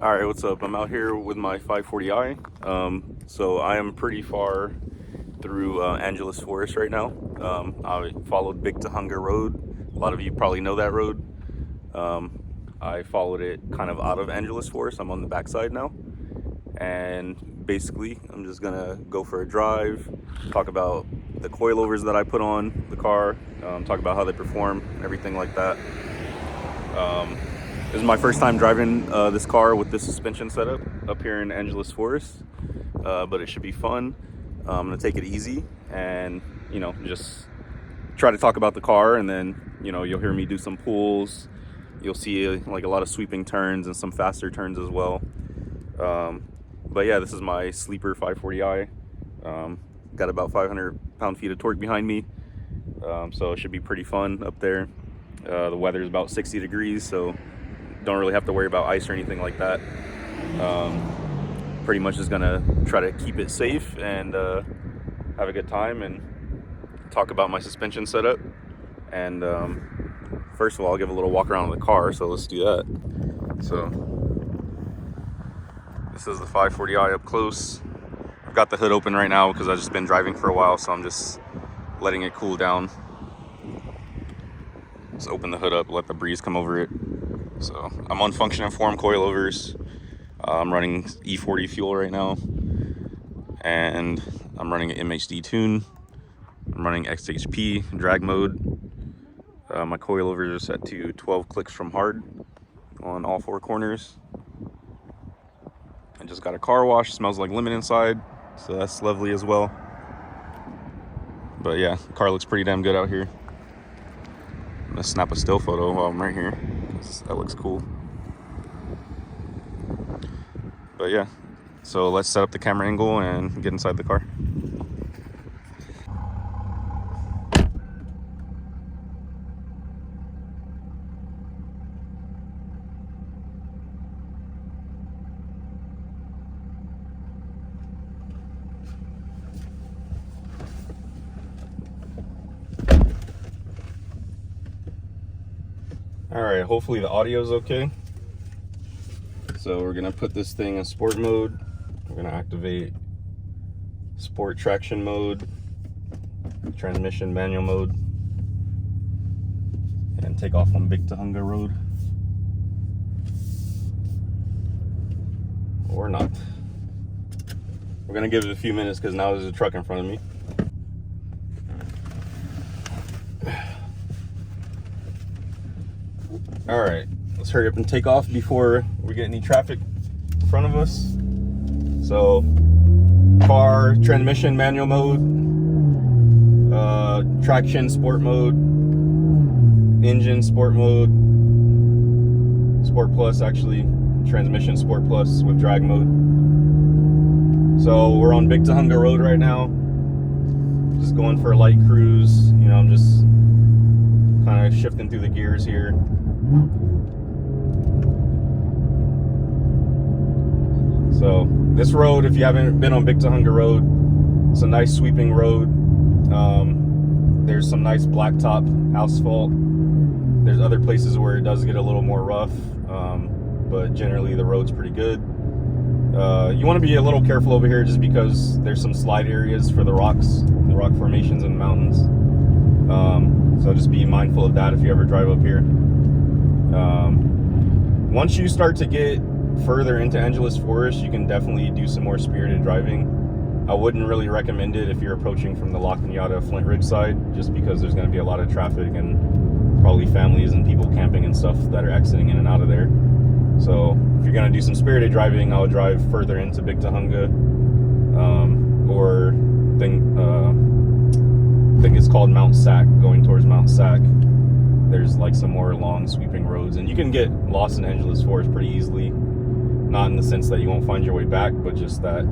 All right, what's up? I'm out here with my 540i. So I am pretty far through Angeles Forest right now. I followed Big Tujunga Road. A lot of you probably know that road. I followed it kind of out of Angeles Forest. I'm on the backside now. And basically, I'm just gonna go for a drive, talk about the coilovers that I put on the car, talk about how they perform, and everything like that. This is my first time driving this car with this suspension setup up here in Angeles Forest, but it should be fun. I'm gonna take it easy and, just try to talk about the car, and then, you'll hear me do some pulls. You'll see like a lot of sweeping turns and some faster turns as well. But yeah, this is my sleeper 540i. Got about 500 pound-feet of torque behind me, so it should be pretty fun up there. The weather is about 60 degrees, so don't really have to worry about ice or anything like that. Pretty much just gonna try to keep it safe and have a good time and talk about my suspension setup. And first of all, I'll give a little walk around the car, so let's do that. So this is the 540i up close. I've got the hood open right now because I've just been driving for a while, so I'm just letting it cool down. Just open the hood up, let the breeze come over it. So I'm on function and form coilovers. I'm running E40 fuel right now, and I'm running an MHD tune. I'm running XHP drag mode. My coilovers are set to 12 clicks from hard on all four corners. I just got a car wash. Smells like lemon inside, so that's lovely as well. But yeah, the car looks pretty damn good out here. I'm gonna snap a still photo while I'm right here, because that looks cool. But yeah, so let's set up the camera angle and get inside the car. All right, hopefully the audio is okay. So we're gonna put this thing in sport mode. We're gonna activate sport traction mode, transmission manual mode, and take off on Big Tujunga Road. Or not. We're gonna give it a few minutes because now there's a truck in front of me. All right, let's hurry up and take off before we get any traffic in front of us. So, car, transmission, manual mode, traction, sport mode, engine, sport mode, sport plus actually, transmission, sport plus with drag mode. So we're on Big Tujunga Road right now. Just going for a light cruise. I'm just kind of shifting through the gears here. So this road, if you haven't been on Big Tujunga Road, it's a nice sweeping road. There's some nice blacktop asphalt. There's other places where it does get a little more rough, but generally the road's pretty good. You want to be a little careful over here just because there's some slide areas for the rocks, the rock formations in the mountains. So just be mindful of that if you ever drive up here. Once you start to get further into Angeles Forest, you can definitely do some more spirited driving. I wouldn't really recommend it if you're approaching from the La Cañada Flint Ridge side, just because there's going to be a lot of traffic and probably families and people camping and stuff that are exiting in and out of there. So if you're going to do some spirited driving, I would drive further into Big Tujunga, or I think it's called Mount Sac, going towards Mount Sac. There's like some more long sweeping roads, and you can get lost in Angeles Forest pretty easily. Not in the sense that you won't find your way back, but just that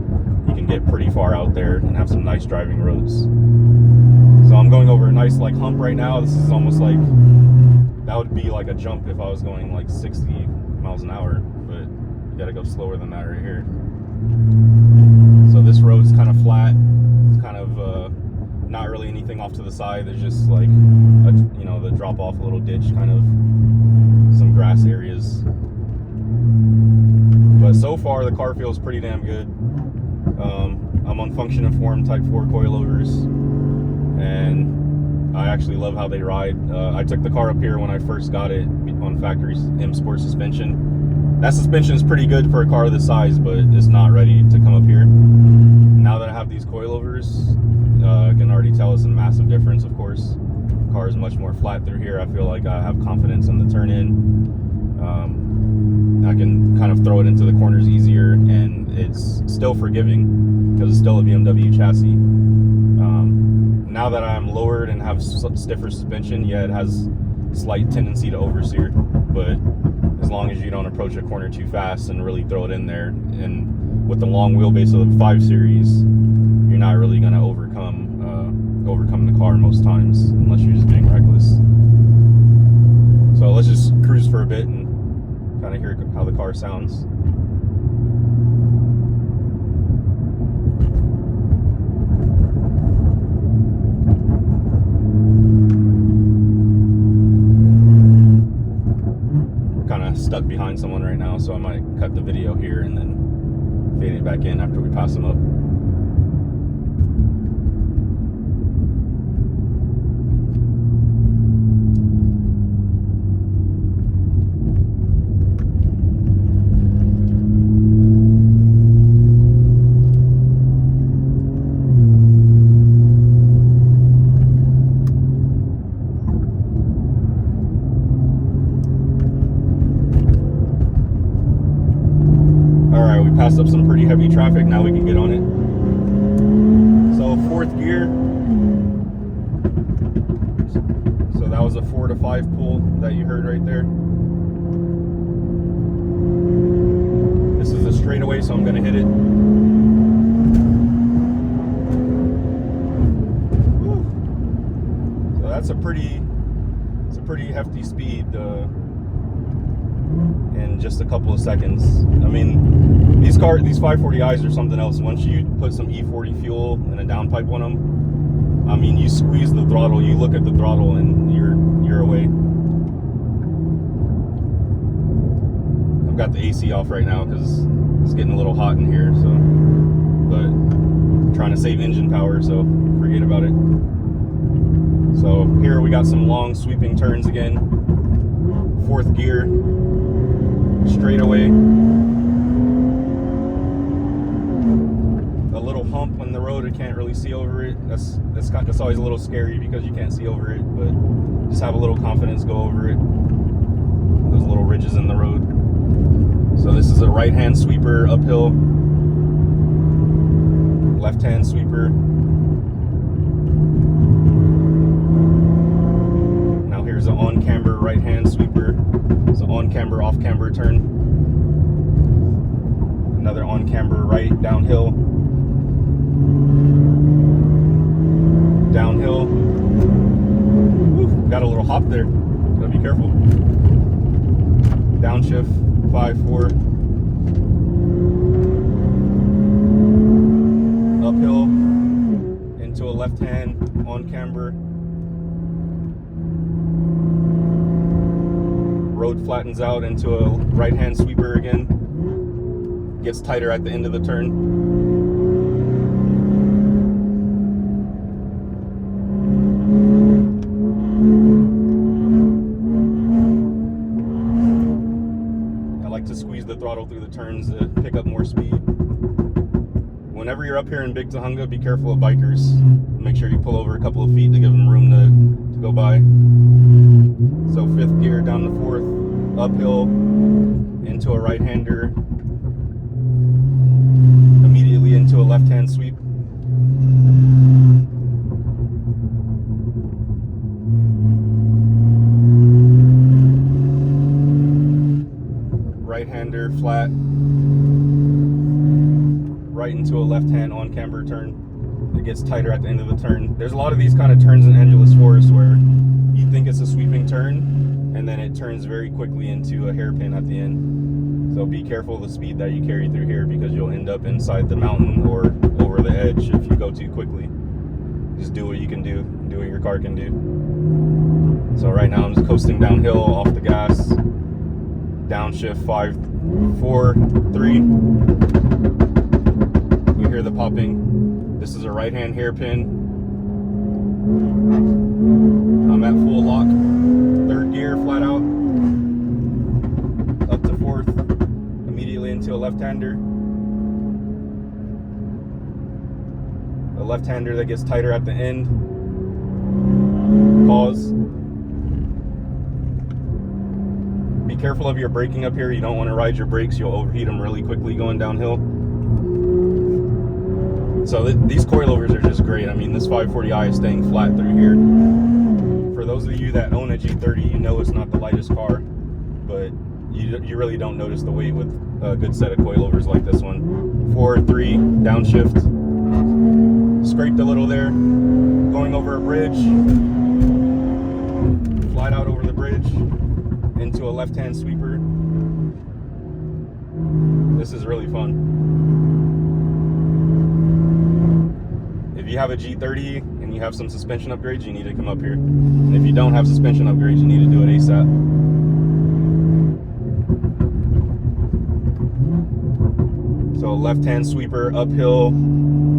you can get pretty far out there and have some nice driving roads. So I'm going over a nice like hump right now. This is almost like, that would be like a jump if I was going like 60 miles an hour, but you gotta go slower than that right here. So this road's kind of flat. It's kind of not really anything off to the side. There's just like the drop off, a little ditch, kind of some grass areas. so far the car feels pretty damn good. I'm on function and form type 4 coilovers, and I actually love how they ride. I took the car up here when I first got it on factory M Sport suspension. That suspension is pretty good for a car this size, but it's not ready to come up here. Now that I have these coilovers, I can already tell it's a massive difference, of course. The car is much more flat through here. I feel like I have confidence in the turn-in. I can kind of throw it into the corners easier, and it's still forgiving because it's still a BMW chassis. Now that I'm lowered and have stiffer suspension, yeah, it has slight tendency to oversteer, but as long as you don't approach a corner too fast and really throw it in there, and with the long wheelbase of the 5 Series, you're not really going to overcome the car most times unless you're just being reckless. So let's just cruise for a bit and kind of hear how the car sounds. We're kind of stuck behind someone right now, so I might cut the video here and then fade it back in after we pass them up. Passed up some pretty heavy traffic. Now we can get on it. So 4th gear. So that was a 4 to 5 pull that you heard right there. This is a straightaway, so I'm going to hit it. Woo. So that's a pretty hefty speed in just a couple of seconds. I mean, these 540i's are something else. Once you put some E40 fuel and a downpipe on them, I mean, you squeeze the throttle, you look at the throttle, and you're away. I've got the AC off right now because it's getting a little hot in here, so, but I'm trying to save engine power, so forget about it. So here we got some long sweeping turns again. 4th gear, straightaway. A little hump on the road, I can't really see over it. That's always a little scary because you can't see over it, but just have a little confidence, go over it. Those little ridges in the road. So this is a right-hand sweeper uphill, left-hand sweeper. Now here's an on-camber right-hand sweeper. It's an on-camber, off-camber turn. Another on-camber right, downhill. Downhill. Woo, got a little hop there. Gotta be careful. Downshift, 5-4. Uphill into a left hand on camber. Road flattens out into a right hand sweeper again. Gets tighter at the end of the turn. The throttle through the turns to pick up more speed. Whenever you're up here in Big Tujunga, be careful of bikers. Make sure you pull over a couple of feet to give them room to go by. So 5th gear down to 4th, uphill into a right-hander, immediately into a left-hand sweep. Right-hander, flat, right into a left-hand on-camber turn. It gets tighter at the end of the turn. There's a lot of these kind of turns in Angeles Forest where you think it's a sweeping turn, and then it turns very quickly into a hairpin at the end. So be careful of the speed that you carry through here because you'll end up inside the mountain or over the edge if you go too quickly. Just do what you can do what your car can do. So right now I'm just coasting downhill off the gas. Downshift 4, 3. You hear the popping. This is a right-hand hairpin. I'm at full lock. 3rd gear, flat out. Up to 4th. Immediately into a left-hander. A left-hander that gets tighter at the end. Pause. Be careful of your braking up here. You don't want to ride your brakes. You'll overheat them really quickly going downhill. So these coilovers are just great. I mean, this 540i is staying flat through here. For those of you that own a G30, you know it's not the lightest car, but you really don't notice the weight with a good set of coilovers like this one. 4, 3, downshift. Scraped a little there. Going over a bridge. Flat out over the bridge. Into a left-hand sweeper. This is really fun. If you have a G30 and you have some suspension upgrades, you need to come up here. And if you don't have suspension upgrades, you need to do it ASAP. So left-hand sweeper, uphill.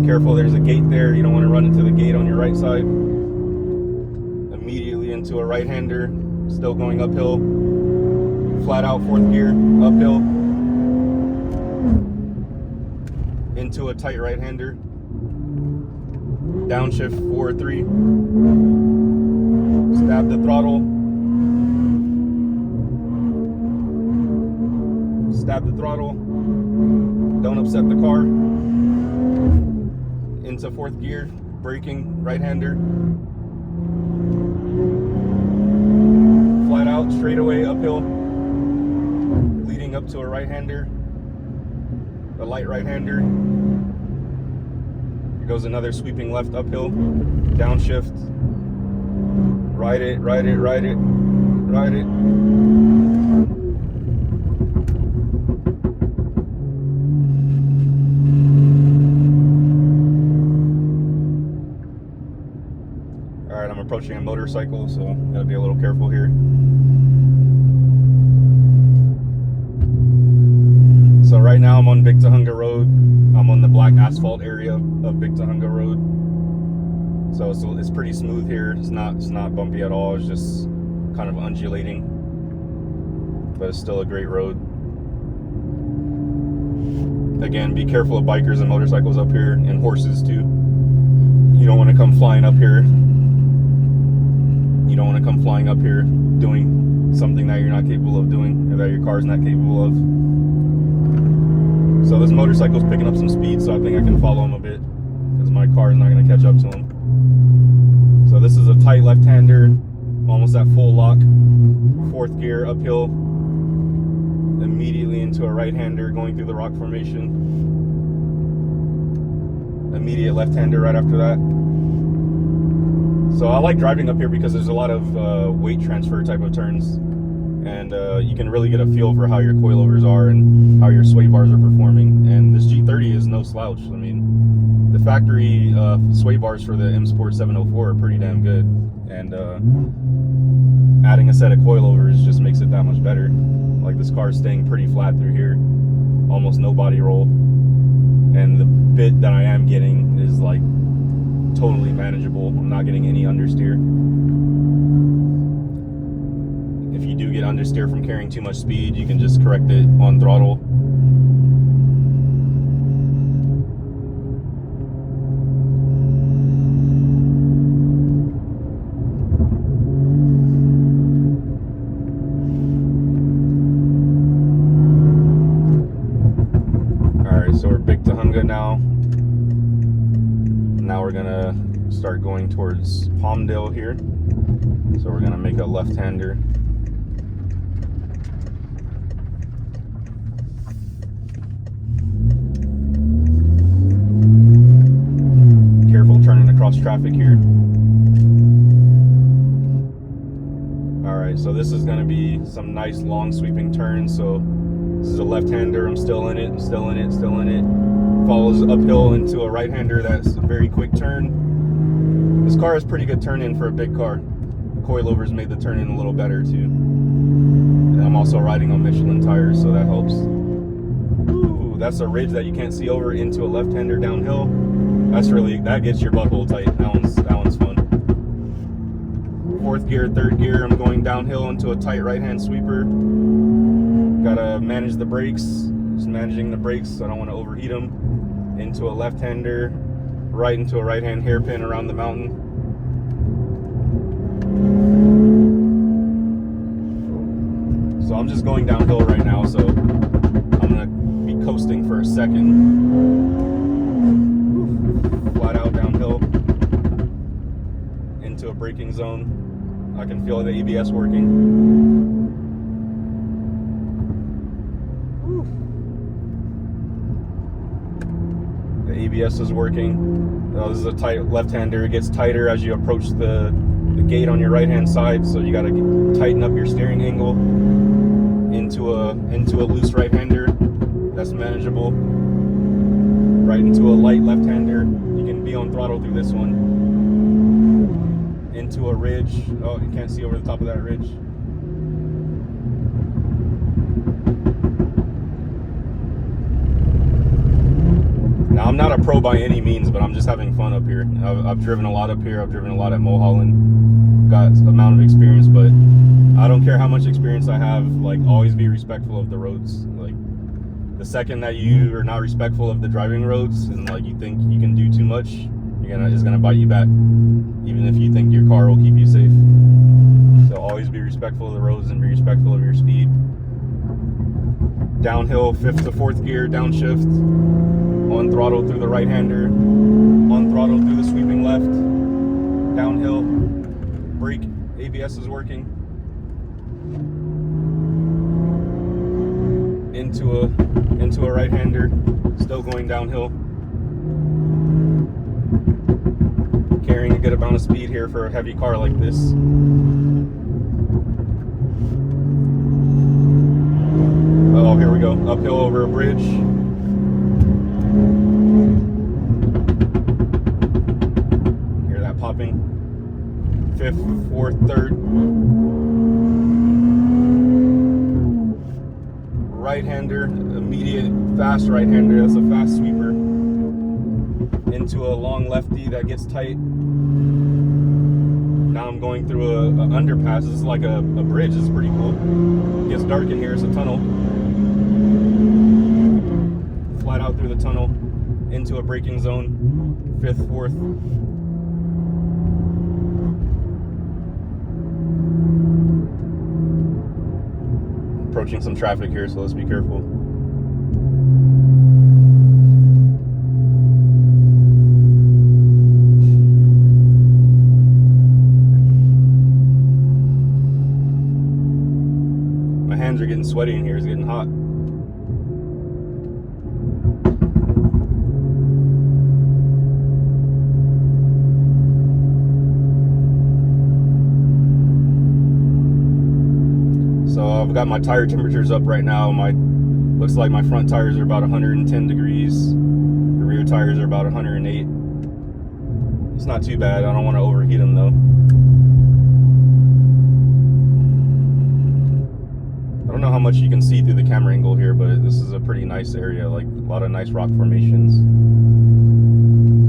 Careful, there's a gate there. You don't want to run into the gate on your right side. Immediately into a right-hander, still going uphill. Flat out 4th gear, uphill. Into a tight right-hander. Downshift 4, 3. Stab the throttle. Stab the throttle. Don't upset the car. Into 4th gear, braking, right-hander. Flat out, straight away, uphill. Leading up to a right-hander. A light right-hander. Here goes another sweeping left uphill. Downshift. Ride it, ride it, ride it, ride it. Alright, I'm approaching a motorcycle, so gotta be a little careful here. So right now I'm on Big Tujunga Road. I'm on the black asphalt area of Big Tujunga Road. So it's pretty smooth here. It's not bumpy at all. It's just kind of undulating. But it's still a great road. Again, be careful of bikers and motorcycles up here, and horses too. You don't want to come flying up here. You don't want to come flying up here doing something that you're not capable of doing, or that your car's not capable of. So this motorcycle's picking up some speed, so I think I can follow him a bit, because my car is not going to catch up to him. So this is a tight left-hander, almost at full lock. 4th gear, uphill. Immediately into a right-hander, going through the rock formation. Immediate left-hander right after that. So I like driving up here because there's a lot of weight transfer type of turns, and you can really get a feel for how your coilovers are and how your sway bars are performing. And this G30 is no slouch. I mean, the factory sway bars for the M Sport 704 are pretty damn good, and adding a set of coilovers just makes it that much better. Like, this car is staying pretty flat through here, almost no body roll, and the bit that I am getting is like totally manageable. I'm not getting any understeer. If you do get understeer from carrying too much speed, you can just correct it on throttle. Alright, so we're Big Tujunga now. Now we're gonna start going towards Palmdale here. So we're gonna make a left-hander. Careful turning across traffic here. Alright, so this is gonna be some nice long sweeping turns. So this is a left-hander, I'm still in it, I'm still in it, still in it. Follows uphill into a right-hander. That's a very quick turn. This car has pretty good turn in for a big car. The coilovers made the turn in a little better too. And I'm also riding on Michelin tires, so that helps. that's a ridge that you can't see over, into a left-hander downhill. That gets your butthole tight. That one's fun. Fourth gear, third gear, I'm going downhill into a tight right-hand sweeper. Gotta manage the brakes. Just managing the brakes so I don't want to overheat them. Into a left-hander, right into a right-hand hairpin around the mountain. So I'm just going downhill right now, so I'm gonna be coasting for a second. Flat out downhill into a braking zone. I can feel the ABS working. The ABS is working. This is a tight left-hander. It gets tighter as you approach the gate on your right-hand side, so you got to tighten up your steering angle into a loose right-hander. That's manageable. Right into a light left-hander. You can be on throttle through this one. Into a ridge. Oh, you can't see over the top of that ridge. Now, I'm not a pro by any means, but I'm just having fun up here. I've driven a lot up here. I've driven a lot at Mulholland. Got an amount of experience, but I don't care how much experience I have. Like, always be respectful of the roads. Like, the second that you are not respectful of the driving roads and like you think you can do too much, it's gonna bite you back. Even if you think your car will keep you safe. So always be respectful of the roads and be respectful of your speed. Downhill, fifth to fourth gear, downshift. On throttle through the right-hander. On throttle through the sweeping left. Downhill. Brake. ABS is working. Into a right-hander. Still going downhill. Carrying a good amount of speed here for a heavy car like this. Oh, here we go. Uphill over a bridge. Hear that popping. Fifth, fourth, third. Right-hander, immediate, fast right-hander. That's a fast sweeper. Into a long lefty that gets tight. Now I'm going through a underpass. This is like a bridge. This is pretty cool. It gets dark in here. It's a tunnel. Flat out through the tunnel into a braking zone. Fifth, fourth. Approaching some traffic here, so let's be careful. My hands are getting sweaty in here. It's getting hot. So I've got my tire temperatures up right now. Looks like my front tires are about 110 degrees. The rear tires are about 108. It's not too bad. I don't want to overheat them though. I don't know how much you can see through the camera angle here, but this is a pretty nice area. Like a lot of nice rock formations.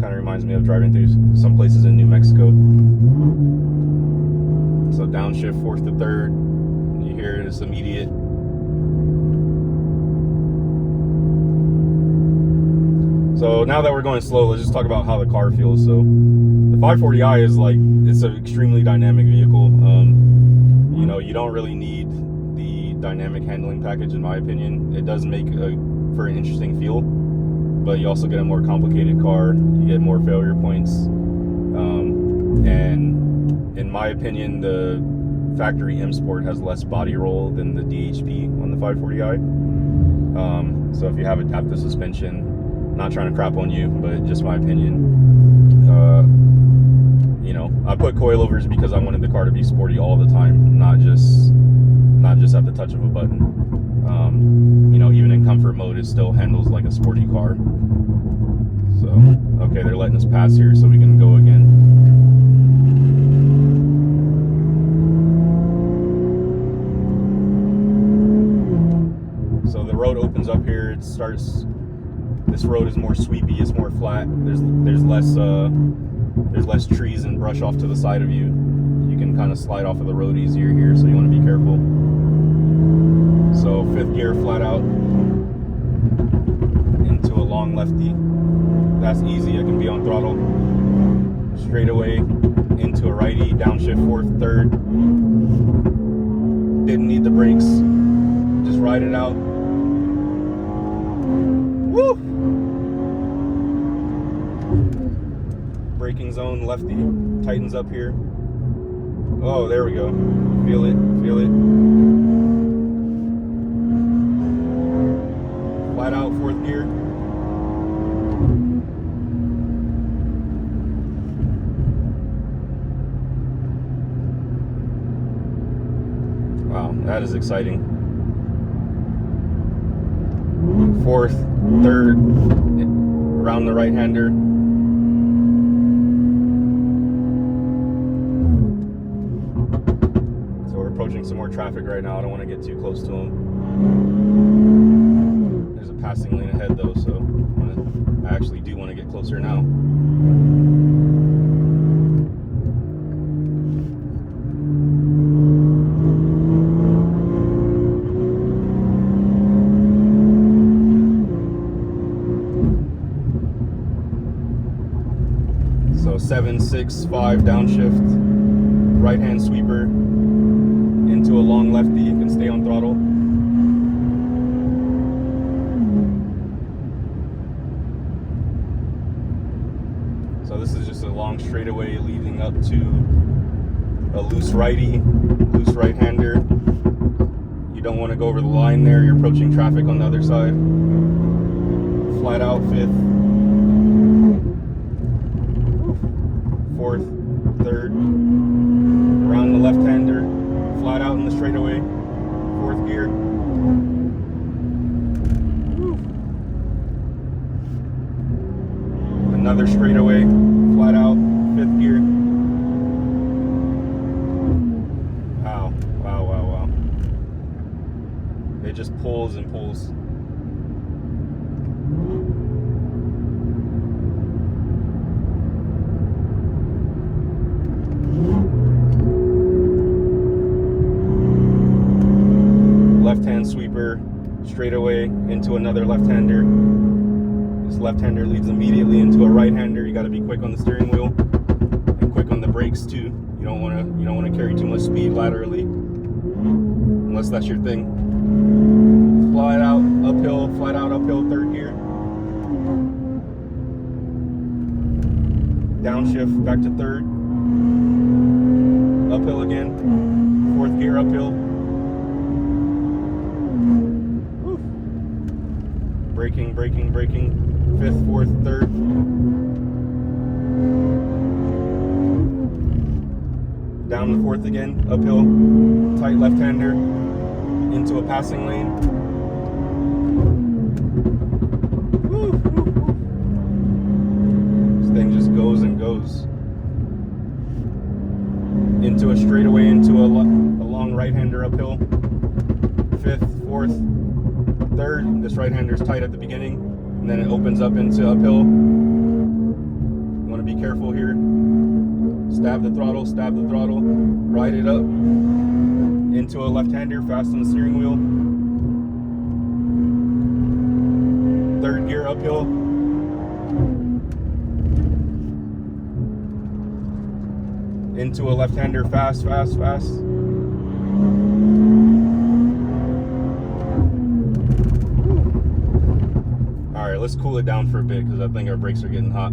Kind of reminds me of driving through some places in New Mexico. So downshift, fourth to third. You hear it's immediate. So now that we're going slow, let's just talk about how the car feels. So the 540i is it's an extremely dynamic vehicle. You know, you don't really need the dynamic handling package in my opinion. It does make for an interesting feel, but you also get a more complicated car. You get more failure points. And in my opinion, the factory M Sport has less body roll than the DHP on the 540i. So if you have adaptive suspension, not trying to crap on you, but just my opinion. You know, I put coilovers because I wanted the car to be sporty all the time, not just at the touch of a button. You know, even in comfort mode, it still handles like a sporty car. So, okay, they're letting us pass here, so we can go again. So the road opens up here. this road is more sweepy, it's more flat. There's less trees and brush off to the side of you. You can kind of slide off of the road easier here, so you want to be careful. So 5th gear flat out into a long lefty. That's easy. I can be on throttle. Straight away into a righty, downshift 4th, 3rd. Didn't need the brakes. Just ride it out. Woo! Braking zone, lefty. Tightens up here. Oh, there we go. Feel it, feel it. Flat out 4th gear. Wow, that is exciting. 4th, 3rd, around the right-hander. So we're approaching some more traffic right now. I don't want to get too close to them. There's a passing lane ahead though, so I actually do want to get closer now. So 7, 6, 5 downshift, right hand sweeper into a long lefty. You can stay on throttle. So this is just a long straightaway leading up to a loose righty, loose right hander. You don't want to go over the line there. You're approaching traffic on the other side. Flat out 5th. 4th, 3rd, around the left-hander, flat out in the straightaway, 4th gear. Woo. Another straightaway, flat out, 5th gear. Wow, wow, wow, wow. It just pulls and pulls. Left-hand sweeper, straight away into another left-hander. This left-hander leads immediately into a right-hander. You got to be quick on the steering wheel and quick on the brakes too. You don't want to carry too much speed laterally, unless that's your thing. Flat out uphill, 3rd gear. Downshift back to 3rd. Uphill again. 4th gear uphill. Braking, braking, braking. 5th, 4th, 3rd. Down the 4th again, uphill. Tight left-hander into a passing lane. Woo, woo, woo. This thing just goes and goes. Into a straightaway, into a long right-hander uphill. 5th, 4th, 3rd. This right-hander is tight at the beginning, and then it opens up into uphill. You want to be careful here. Stab the throttle, ride it up into a left-hander, fast on the steering wheel. 3rd gear uphill. Into a left-hander, fast. Alright, let's cool it down for a bit because I think our brakes are getting hot.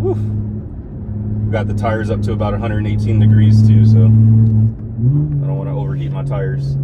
Woo. We got the tires up to about 118 degrees too, so I don't want to overheat my tires.